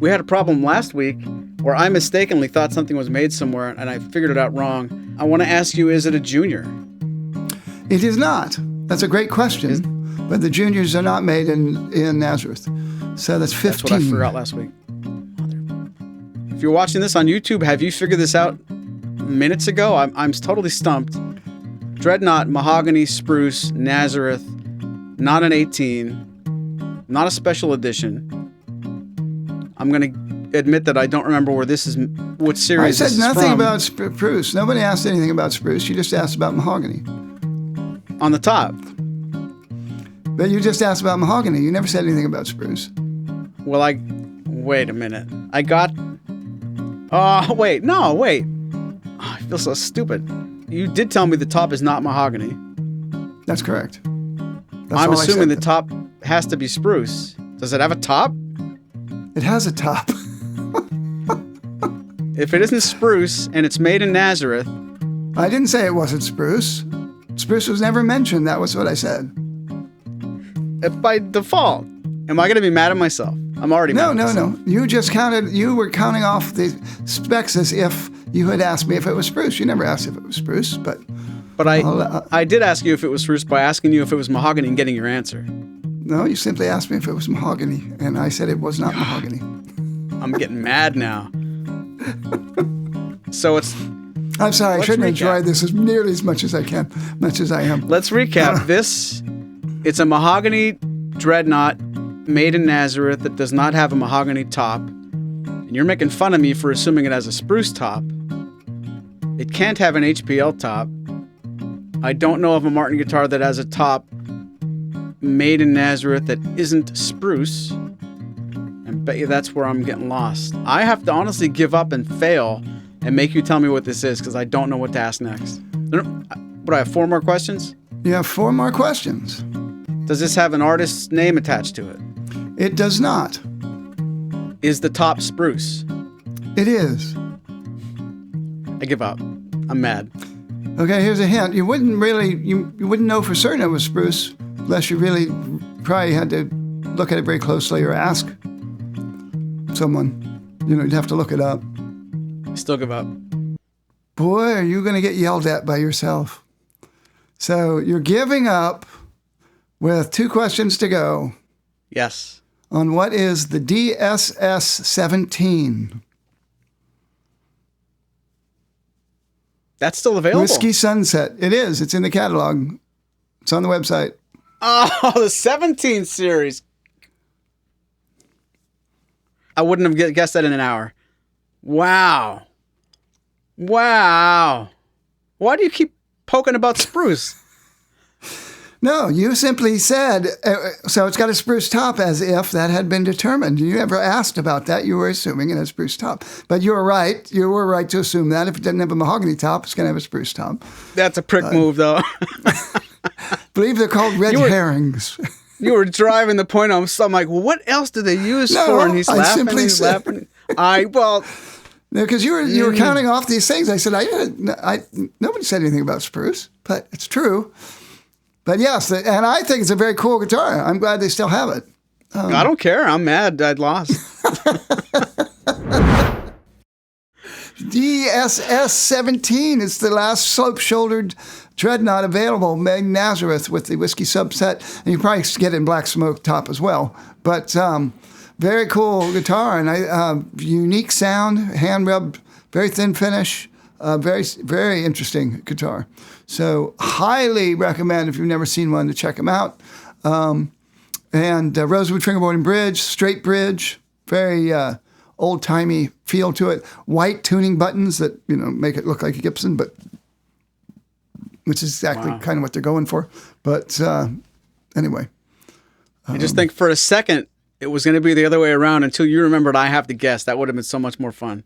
A: We had a problem last week where I mistakenly thought something was made somewhere and I figured it out wrong. I want to ask you, is it a junior?
B: It is not. That's a great question. But the juniors are not made in Nazareth. So that's 15.
A: That's what I forgot last week. If you're watching this on YouTube, have you figured this out minutes ago? I'm totally stumped. Dreadnought, mahogany, spruce, Nazareth, not an 18, not a special edition. I'm going to admit that I don't remember where this is, what series
B: I
A: this
B: said
A: is
B: nothing
A: from.
B: about spruce. Nobody asked anything about spruce. You just asked about mahogany.
A: On the top.
B: But you just asked about mahogany. You never said anything about spruce.
A: Well, wait a minute. I got, wait. Oh, I feel so stupid. You did tell me the top is not mahogany.
B: That's correct.
A: I'm assuming the top has to be spruce. Does it have a top?
B: It has a top.
A: If it isn't spruce and it's made in Nazareth.
B: I didn't say it wasn't spruce. Spruce was never mentioned. That was what I said.
A: By default. Am I going to be mad at myself? I'm already mad at myself.
B: No. You were counting off the specs as if you had asked me if it was spruce. You never asked if it was spruce, but
A: I did ask you if it was spruce by asking you if it was mahogany and getting your answer.
B: No, you simply asked me if it was mahogany, and I said it was not mahogany.
A: I'm getting mad now. So it's...
B: I'm sorry, I shouldn't enjoy this as nearly as much as I can, much as I am.
A: Let's recap. It's a mahogany dreadnought made in Nazareth that does not have a mahogany top. And you're making fun of me for assuming it has a spruce top. It can't have an HPL top. I don't know of a Martin guitar that has a top made in Nazareth that isn't spruce. And bet you that's where I'm getting lost. I have to honestly give up and fail and make you tell me what this is because I don't know what to ask next. What, I have 4 more questions?
B: You have 4 more questions.
A: Does this have an artist's name attached to it?
B: It does not.
A: Is the top spruce?
B: It is.
A: I give up. I'm mad.
B: Okay, here's a hint. You wouldn't know for certain it was spruce unless you really probably had to look at it very closely or ask someone. You'd have to look it up.
A: Still give up.
B: Boy, are you going to get yelled at by yourself. So you're giving up with 2 questions to go
A: Yes.
B: on what is the DSS-17.
A: That's still available.
B: Whiskey Sunset. It is. It's in the catalog. It's on the website.
A: Oh, the 17 series. I wouldn't have guessed that in an hour. Wow. Wow. Why do you keep poking about spruce?
B: No, you simply said, so it's got a spruce top as if that had been determined. You never asked about that. You were assuming it had a spruce top. But you were right. You were right to assume that. If it didn't have a mahogany top, it's going to have a spruce top.
A: That's a prick move, though.
B: Believe they're called red herrings.
A: You were driving the point home. So I'm like, well, what else do they use for? And he's
B: I
A: laughing.
B: simply
A: He's
B: said,
A: laughing. Well,
B: because you were counting off these things. I said, nobody said anything about spruce, but it's true. But yes, and I think it's a very cool guitar. I'm glad they still have it.
A: I don't care. I'm mad I'd lost.
B: DSS-17 is the last slope-shouldered dreadnought available, made Nazareth with the whiskey subset. And you probably get it in black smoke top as well. But very cool guitar and unique sound, hand rubbed, very thin finish. Very, very interesting guitar. So highly recommend if you've never seen one to check them out. And rosewood fingerboard and bridge, straight bridge, very old-timey feel to it. White tuning buttons that make it look like a Gibson, but which is exactly kind of what they're going for. But anyway.
A: I just think for a second it was going to be the other way around until you remembered I have to guess. That would have been so much more fun.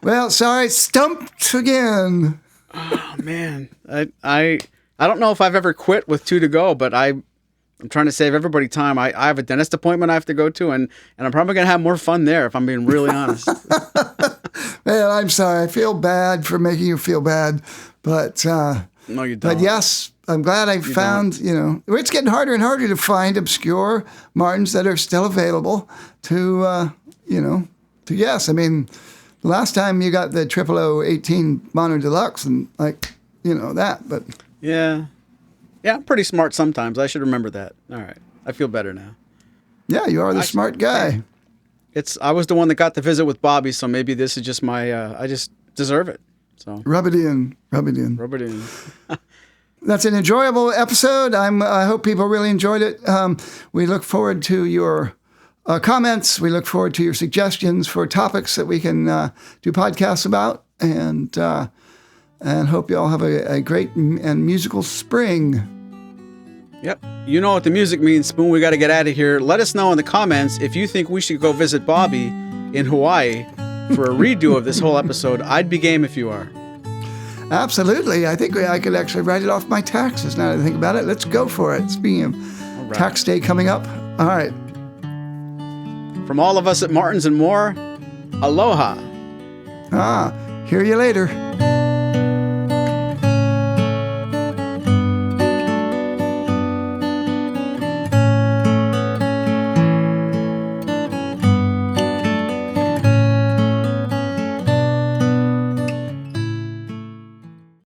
B: Well, sorry, stumped again.
A: Oh man, I don't know if I've ever quit with 2 to go, but I'm trying to save everybody time. I have a dentist appointment I have to go to, and I'm probably gonna have more fun there if I'm being really honest.
B: Man, I'm sorry. I feel bad for making you feel bad, but
A: no, you don't.
B: But yes, I'm glad I found. It's getting harder and harder to find obscure Martins that are still available. To yes, I mean. Last time you got the 0018 Mono Deluxe and that, but
A: yeah, I'm pretty smart sometimes. I should remember that. All right, I feel better now.
B: Yeah, you are the smart guy.
A: I was the one that got the visit with Bobby, so maybe this is just my. I just deserve it. So
B: rub it in. That's an enjoyable episode. I hope people really enjoyed it. We look forward to your comments. We look forward to your suggestions for topics that we can do podcasts about, and hope you all have a great and musical spring.
A: Yep. You know what the music means, Spoon. We got to get out of here. Let us know in the comments if you think we should go visit Bobby in Hawaii for a redo of this whole episode. I'd be game if you are.
B: Absolutely. I think I could actually write it off my taxes now that I think about it. Let's go for it. Speaking of tax day coming up. All right.
A: From all of us at Martins and More, aloha.
B: Hear you later.